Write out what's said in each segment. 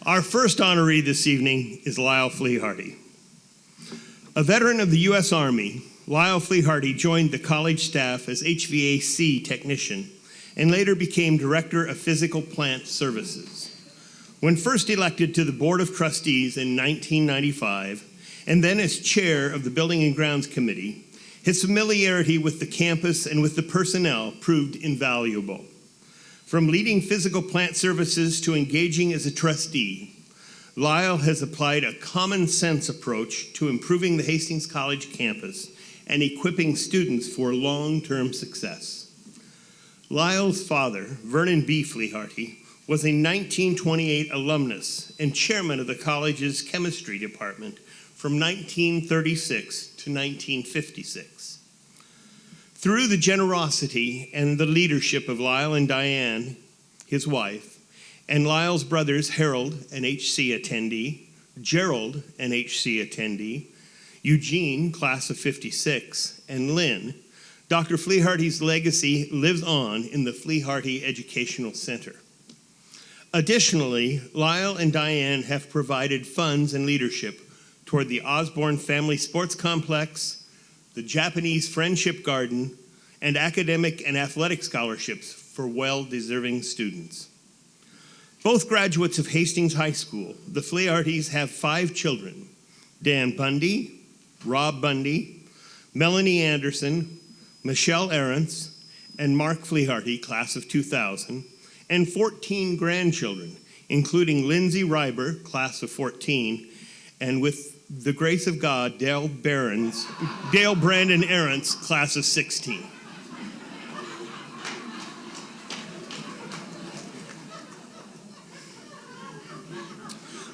Our first honoree this evening is Lyle Fleharty. A veteran of the U.S. Army, Lyle Fleharty joined the college staff as HVAC technician and later became Director of Physical Plant Services. When first elected to the Board of Trustees in 1995, and then as chair of the Building and Grounds Committee, his familiarity with the campus and with the personnel proved invaluable. From leading physical plant services to engaging as a trustee, Lyle has applied a common sense approach to improving the Hastings College campus and equipping students for long-term success. Lyle's father, Vernon B. Fleharty, was a 1928 alumnus and chairman of the college's chemistry department from 1936 to 1956. Through the generosity and the leadership of Lyle and Diane, his wife, and Lyle's brothers Harold, an HC attendee, Gerald, an HC attendee, Eugene, class of 56, and Lynn, Dr. Fleharty's legacy lives on in the Fleharty Educational Center. Additionally, Lyle and Diane have provided funds and leadership toward the Osborne Family Sports Complex, the Japanese Friendship Garden, and academic and athletic scholarships for well-deserving students. Both graduates of Hastings High School, the Flehartys have 5 children: Dan Bundy, Rob Bundy, Melanie Anderson, Michelle Ahrens, and Mark Fleharty, class of 2000, and 14 grandchildren, including Lindsay Reiber, class of 14, and with the grace of God, Dale Brandon Ahrens, class of 16.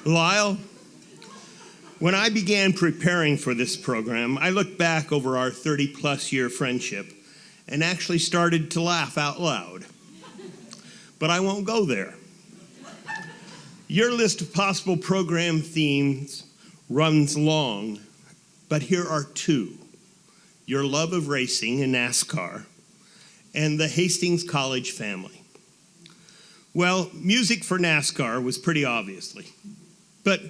Lyle, when I began preparing for this program, I looked back over our 30-plus year friendship and actually started to laugh out loud. But I won't go there. Your list of possible program themes runs long, but here are 2. Your love of racing and NASCAR, and the Hastings College family. Well, music for NASCAR was pretty obviously. But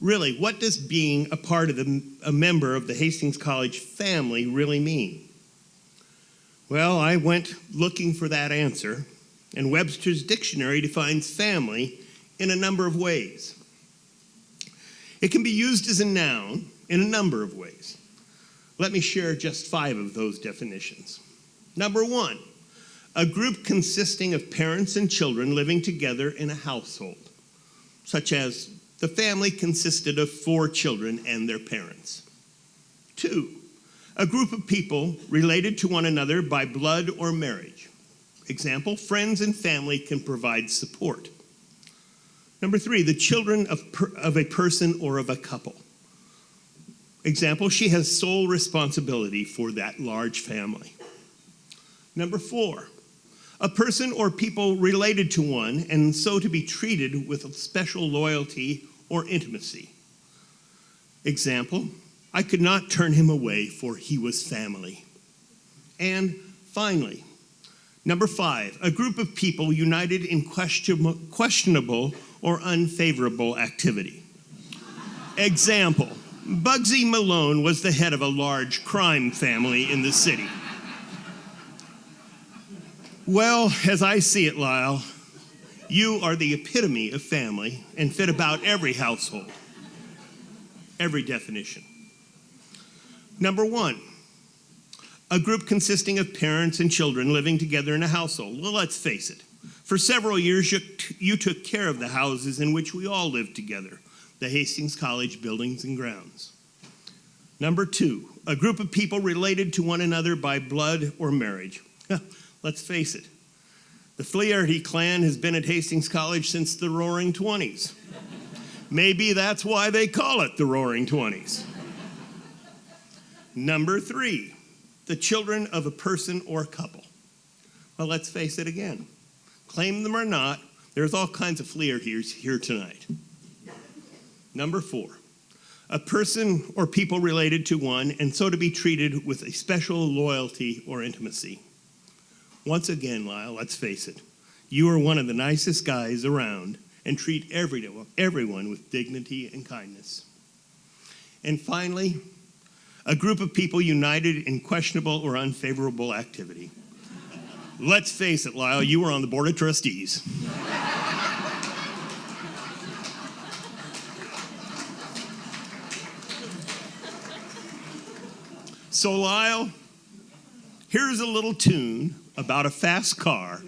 really, what does being a part of a member of the Hastings College family really mean? Well, I went looking for that answer, and Webster's Dictionary defines family in a number of ways. It can be used as a noun in a number of ways. Let me share just 5 of those definitions. Number 1, a group consisting of parents and children living together in a household, such as the family consisted of 4 children and their parents. 2, a group of people related to one another by blood or marriage. Example, friends and family can provide support. Number 3, the children of a person or of a couple. Example, she has sole responsibility for that large family. Number 4, a person or people related to one and so to be treated with special loyalty or intimacy. Example, I could not turn him away for he was family. And finally, number 5, a group of people united in questionable or unfavorable activity. Example, Bugsy Malone was the head of a large crime family in the city. Well, as I see it, Lyle, you are the epitome of family and fit about every household, every definition. Number 1, a group consisting of parents and children living together in a household. Well, let's face it. For several years, you took care of the houses in which we all lived together, the Hastings College buildings and grounds. Number 2, a group of people related to one another by blood or marriage. Let's face it, the Fleharty clan has been at Hastings College since the Roaring 20s. Maybe that's why they call it the Roaring 20s. Number 3, the children of a person or couple. Well, let's face it again. Claim them or not, there's all kinds of Flehartys here tonight. Number 4, a person or people related to one and so to be treated with a special loyalty or intimacy. Once again, Lyle, let's face it, you are one of the nicest guys around and treat everyone with dignity and kindness. And finally, a group of people united in questionable or unfavorable activity. Let's face it, Lyle, you were on the board of trustees. So, Lyle, here's a little tune about a fast car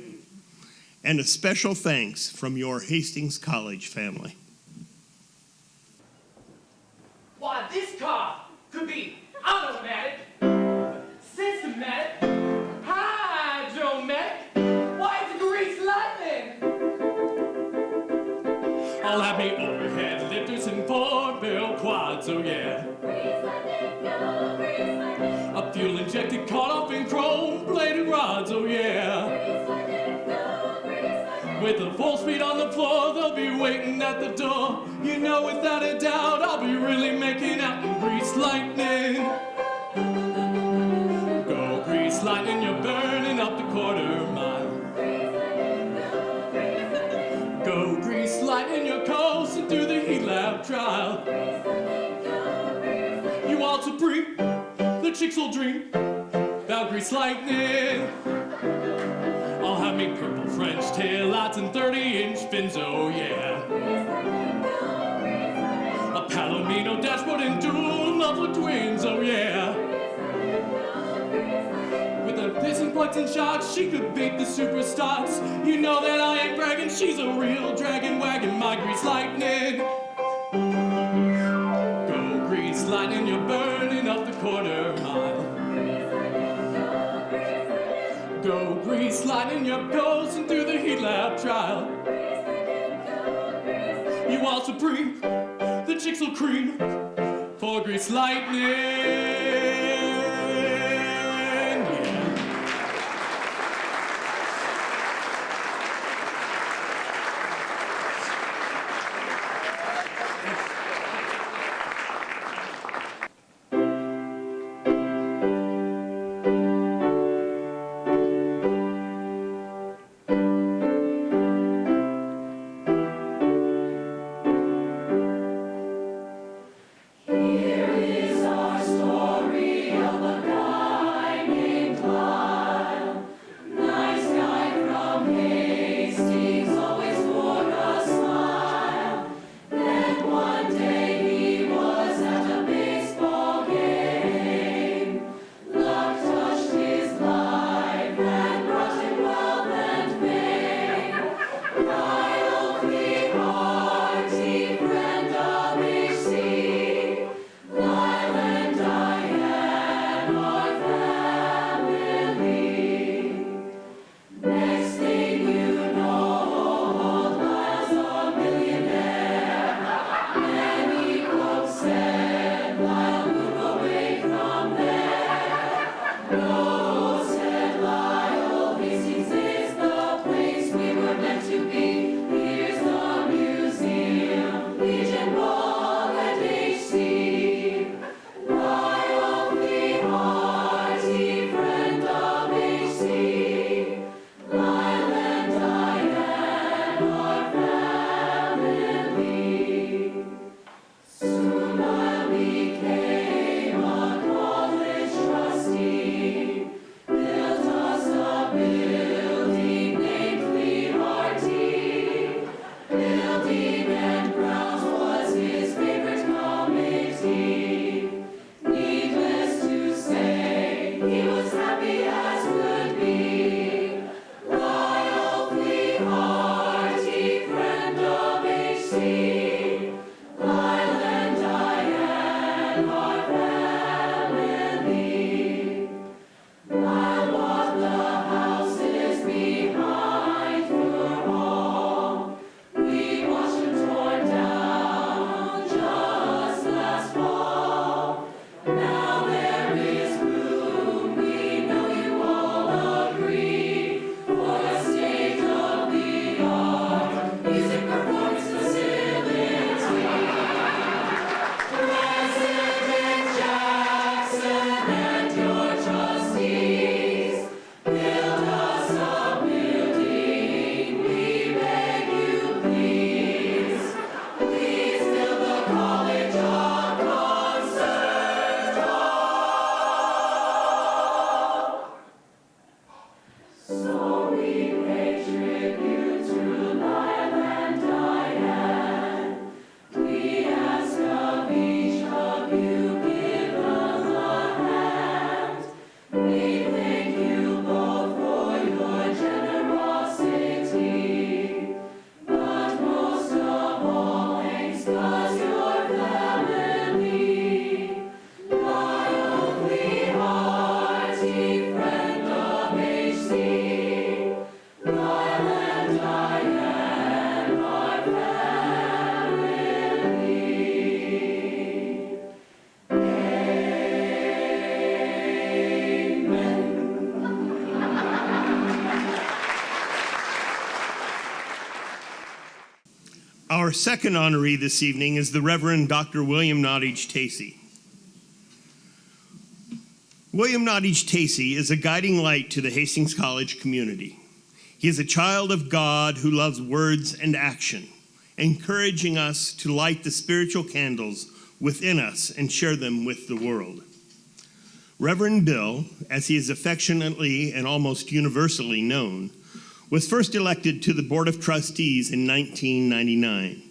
and a special thanks from your Hastings College family. Why, this car could be automatic, systematic, hydromatic. Why, it's grease lightning. I'll have me overhead lifters and 4-barrel quads, oh yeah. Grease lightning, go, grease lightning. A fuel-injected cut-off and chrome-bladed rods, oh yeah. Grease lightning, go, grease lightning. With a full speed on the floor, they'll be waiting at the door. You know, without a doubt, I'll be really making out in grease lightning. Go grease lightning, you're burning up the quarter mile. Go grease lightning, you're coasting through the heat lab trial. You all supreme, the chicks will dream about grease lightning. I'll have me purple French taillights and 30-inch fins, oh yeah. A Palomino dashboard and dual muffler twins, oh yeah. With the piston plugs and shocks, she could beat the superstocks. You know that I ain't bragging, she's a real dragon wagon, my grease lightning. Go grease lightning, you're burning up the quarter mile. Go grease lightning, you're coasting through the heat lab trial. You all supreme, the chicks will cream for grease lightning. Here is our story. So we pay tribute to Lyle and Diane. We ask of each of you, give us a hand. We thank you both for your generosity, but most of all, thanks does your family. Lyle Fleharty, friend of HC, Lyle and Diane, our family. Our second honoree this evening is the Reverend Dr. William Nottage-Tacey. William Nottage-Tacey is a guiding light to the Hastings College community. He is a child of God who loves words and action, encouraging us to light the spiritual candles within us and share them with the world. Reverend Bill, as he is affectionately and almost universally known, was first elected to the Board of Trustees in 1999.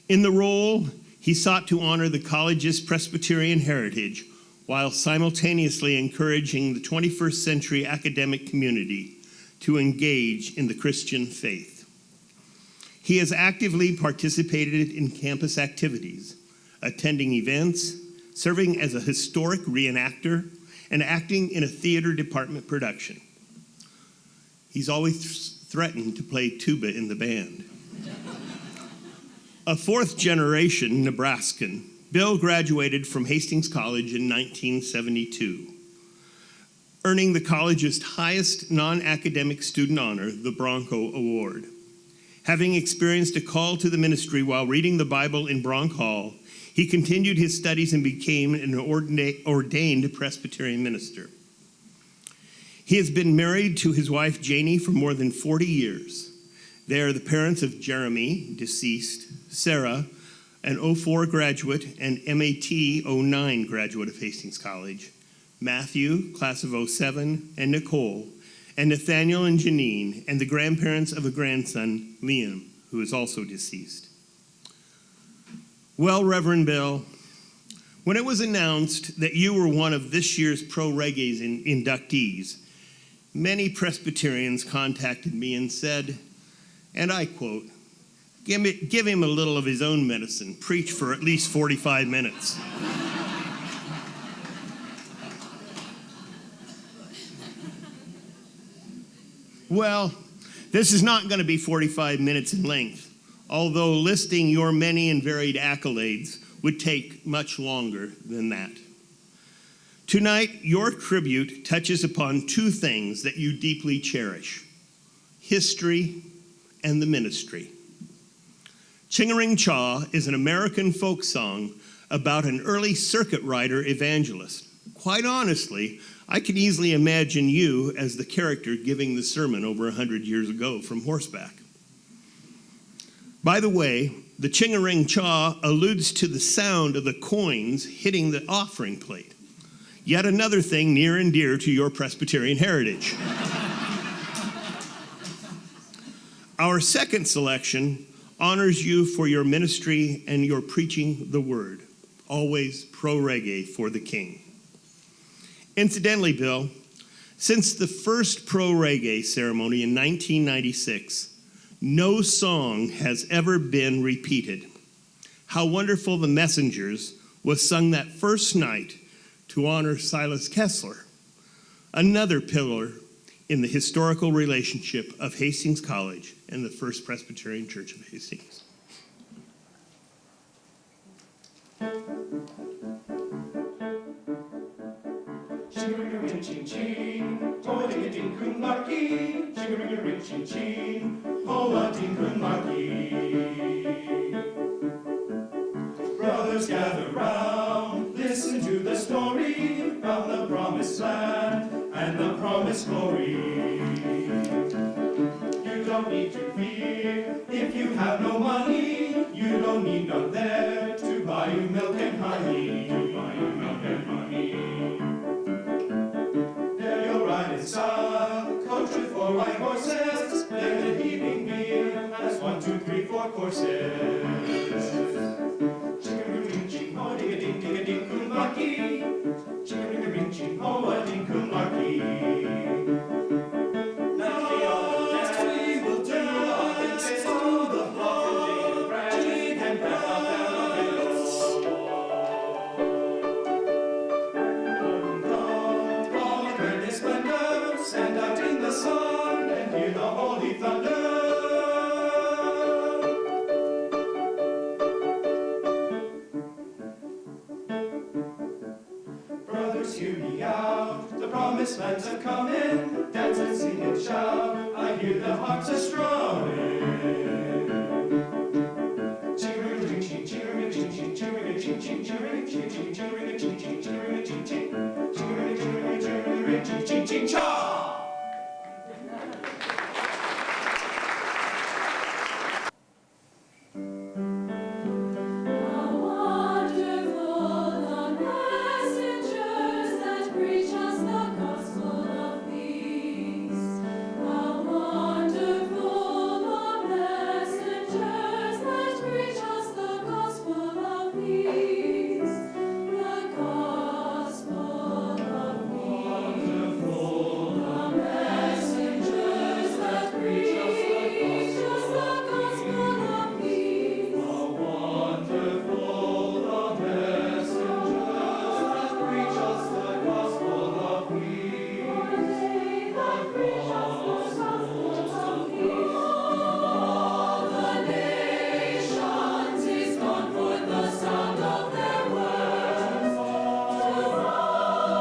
In the role, he sought to honor the college's Presbyterian heritage while simultaneously encouraging the 21st century academic community to engage in the Christian faith. He has actively participated in campus activities, attending events, serving as a historic reenactor, and acting in a theater department production. He's always threatened to play tuba in the band. A fourth-generation Nebraskan, Bill graduated from Hastings College in 1972, earning the college's highest non-academic student honor, the Bronco Award. Having experienced a call to the ministry while reading the Bible in Bronc Hall, he continued his studies and became an ordained Presbyterian minister. He has been married to his wife, Janie, for more than 40 years. They are the parents of Jeremy, deceased, Sarah, an 04 graduate and MAT 09 graduate of Hastings College, Matthew, class of 07, and Nicole, and Nathaniel and Janine, and the grandparents of a grandson, Liam, who is also deceased. Well, Reverend Bill, when it was announced that you were one of this year's Pro Rege's inductees, many Presbyterians contacted me and said, and I quote, give him a little of his own medicine, preach for at least 45 minutes. Well, this is not going to be 45 minutes in length, although listing your many and varied accolades would take much longer than that. Tonight, your tribute touches upon two things that you deeply cherish: history and the ministry. Ching-a-ring Chaw is an American folk song about an early circuit rider evangelist. Quite honestly, I can easily imagine you as the character giving the sermon over 100 years ago from horseback. By the way, the Ching-a-ring Chaw alludes to the sound of the coins hitting the offering plate. Yet another thing near and dear to your Presbyterian heritage. Our second selection honors you for your ministry and your preaching the word, always pro Rege for the King. Incidentally, Bill, since the first pro Rege ceremony in 1996, no song has ever been repeated. How Wonderful the Messengers was sung that first night to honor Silas Kessler, another pillar in the historical relationship of Hastings College and the First Presbyterian Church of Hastings. Ching-a-ring-a-ring-ching-ching, oh-a-ding-a-ding-kun-marky, ching-a-ring-a-ring-ching-ching, oh-a-ding-kun-marky. Brothers, gather round, listen to the story about the promised land and the promised glory. You don't need to fear if you have no money. You don't need none there to buy you milk and honey. There you'll ride in style, coach with 4 white horses, then the heaping beam has 1, 2, 3, 4 courses. Ching-a-ring-ching, ho, ding-a-ding, ding-a-ding, kumbaki. Ching-a-ring-ching, ching, ho, a ding, kumbaki. Now next we will dance to the hop, jig and bell. Come, grand splendor, stand out in the sun and hear the holy thunder. Brothers, hear me out, the promised land's a comin'. Dance and sing and shout, I hear the harps a strumming. Ching-a-ring-ching, ching-a-ring-ching, ching-a-ring-ching, ching-a-ring-ching, ching-a-ring-ching, ching-a-ring-ching, ching-a-ring-ching, ching-a-ring-ching, ching-a-ring-ching, ching-a-ring-ching, cha! How wonderful the messengers that preach us the gospel of peace. How wonderful the messengers that preach us the gospel of peace. The gospel of peace. The messengers that preach us the gospel of peace. Wonderful the messengers that preach us the gospel of peace. They that preach us the gospel of peace. All the nations is gone forth the sound of their words. To all the nations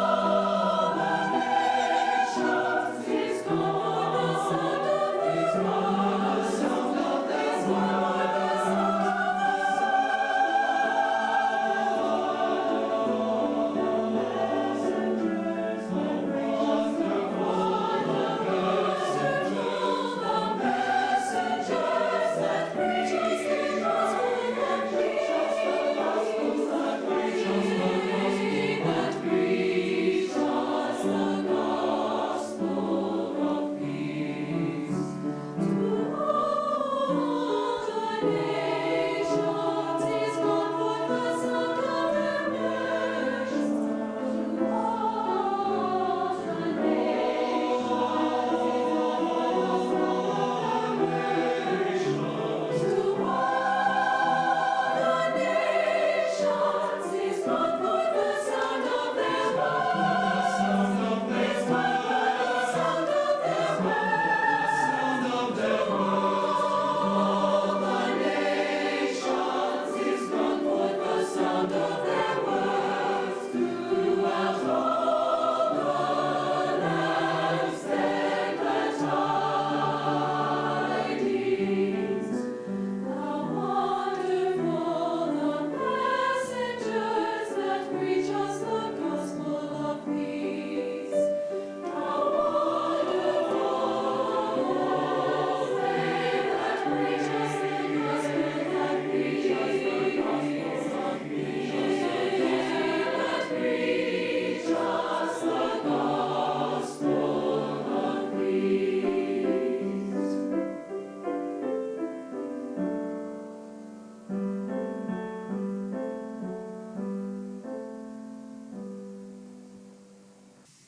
is gone forth the sound of these words. The sound of these words.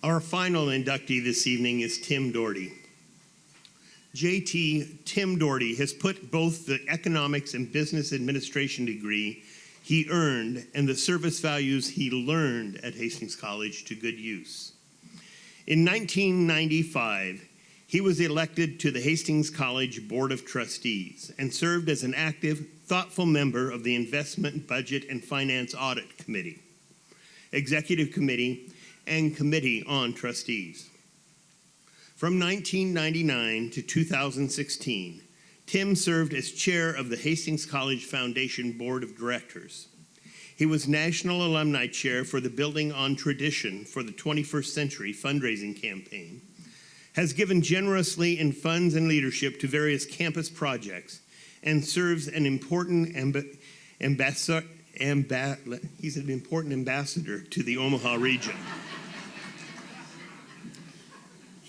Our final inductee this evening is Tim Daugherty. JT Tim Daugherty has put both the economics and business administration degree he earned and the service values he learned at Hastings College to good use. In 1995, he was elected to the Hastings College Board of Trustees and served as an active, thoughtful member of the Investment, Budget, and Finance Audit Committee, Executive Committee, and Committee on Trustees. From 1999 to 2016, Tim served as chair of the Hastings College Foundation Board of Directors. He was National Alumni Chair for the Building on Tradition for the 21st Century fundraising campaign, has given generously in funds and leadership to various campus projects, and serves an important he's an important ambassador to the Omaha region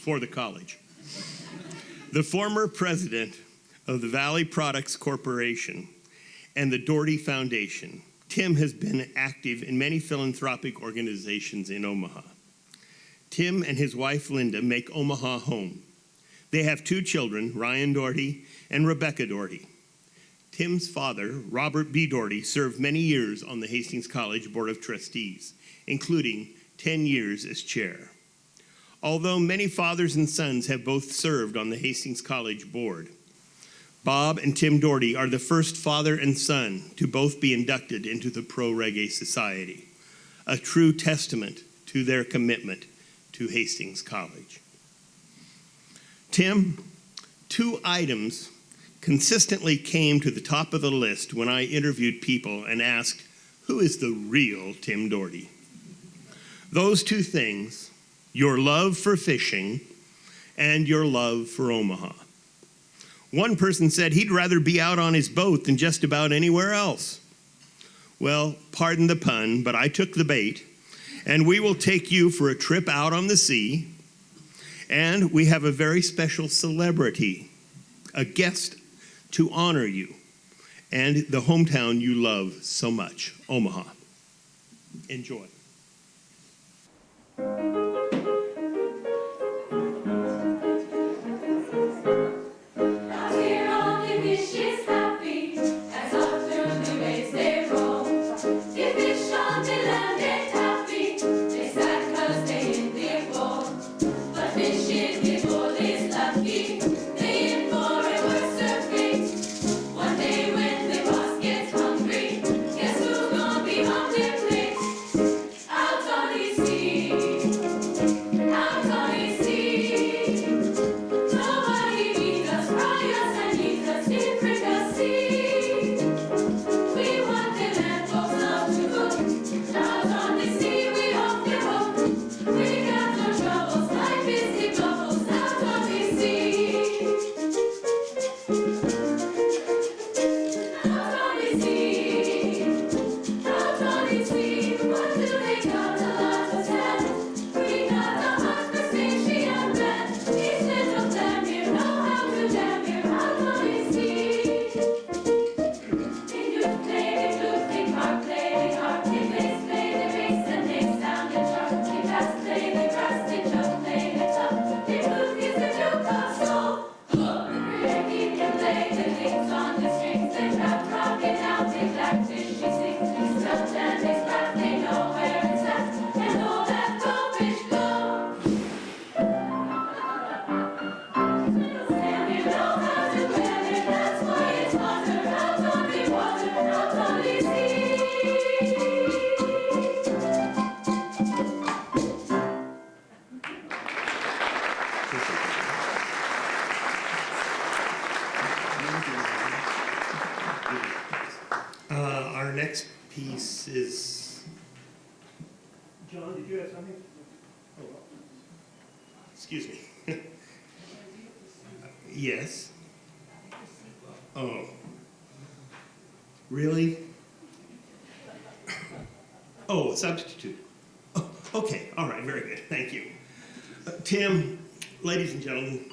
for the college. The former president of the Valley Products Corporation and the Daugherty Foundation, Tim has been active in many philanthropic organizations in Omaha. Tim and his wife Linda make Omaha home. They have 2 children, Ryan Daugherty and Rebecca Daugherty. Tim's father, Robert B. Daugherty, served many years on the Hastings College Board of Trustees, including 10 years as chair. Although many fathers and sons have both served on the Hastings College Board, Bob and Tim Daugherty are the first father and son to both be inducted into the Pro-Rege Society, a true testament to their commitment to Hastings College. Tim, 2 items consistently came to the top of the list when I interviewed people and asked, who is the real Tim Daugherty? Those 2 things, your love for fishing and your love for Omaha. One person said he'd rather be out on his boat than just about anywhere else. Well, pardon the pun, but I took the bait, and we will take you for a trip out on the sea, and we have a very special celebrity, a guest to honor you, and the hometown you love so much, Omaha. Enjoy. Our next piece is... John, did you have something? Oh, excuse me. Yes. Oh. Really? Oh, a substitute. Oh, okay, all right, very good, thank you. Tim, ladies and gentlemen,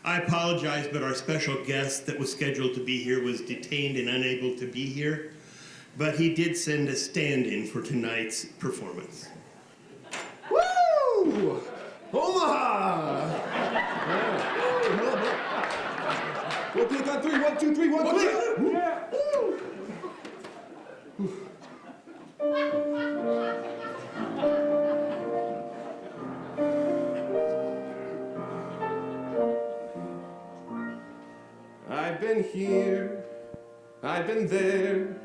I apologize, but our special guest that was scheduled to be here was detained and unable to be here, but he did send a stand-in for tonight's performance. Woo! Omaha! One click on 3, 1, 2, 3, 1 click! Yeah. I've been here, I've been there,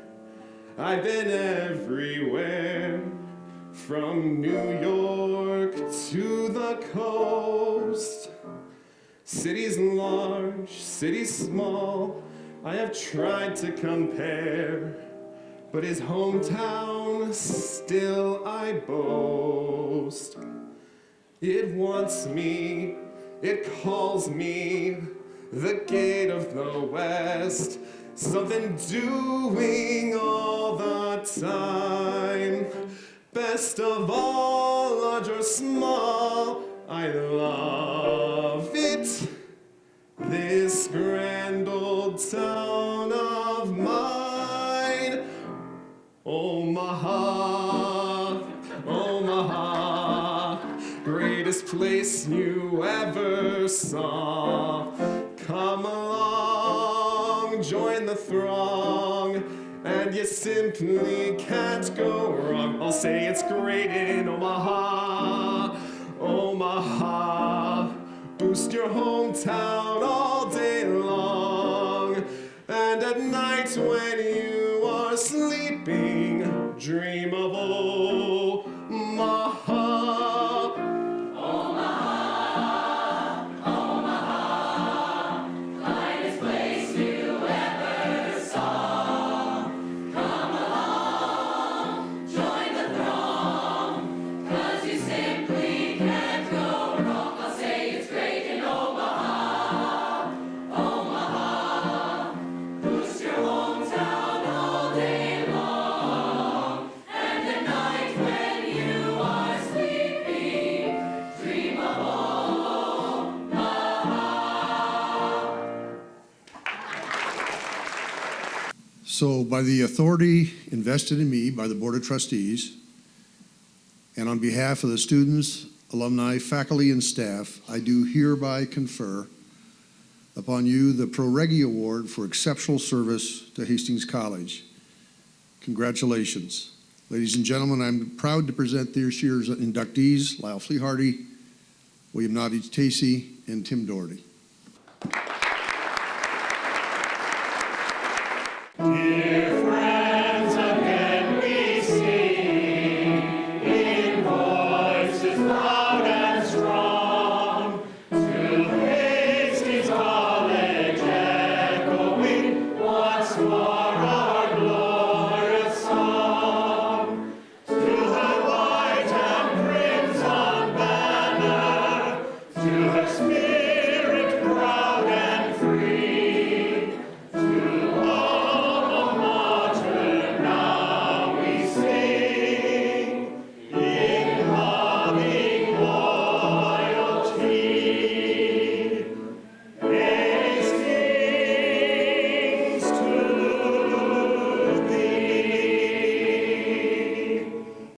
I've been everywhere, from New York to the coast. Cities large, cities small, I have tried to compare, but his hometown still I boast. It wants me, it calls me, the gate of the West, something doing all the time. Best of all, large or small, I love it. off. Come along, join the throng, and you simply can't go wrong. I'll say it's great in Omaha, Omaha. Boost your hometown all day long, and at night when you are sleeping, dream of Omaha. So by the authority invested in me by the Board of Trustees, and on behalf of the students, alumni, faculty, and staff, I do hereby confer upon you the Pro Rege Award for exceptional service to Hastings College. Congratulations. Ladies and gentlemen, I'm proud to present this year's inductees, Lyle Fleharty, William Nottage-Tacey, and Tim Daugherty.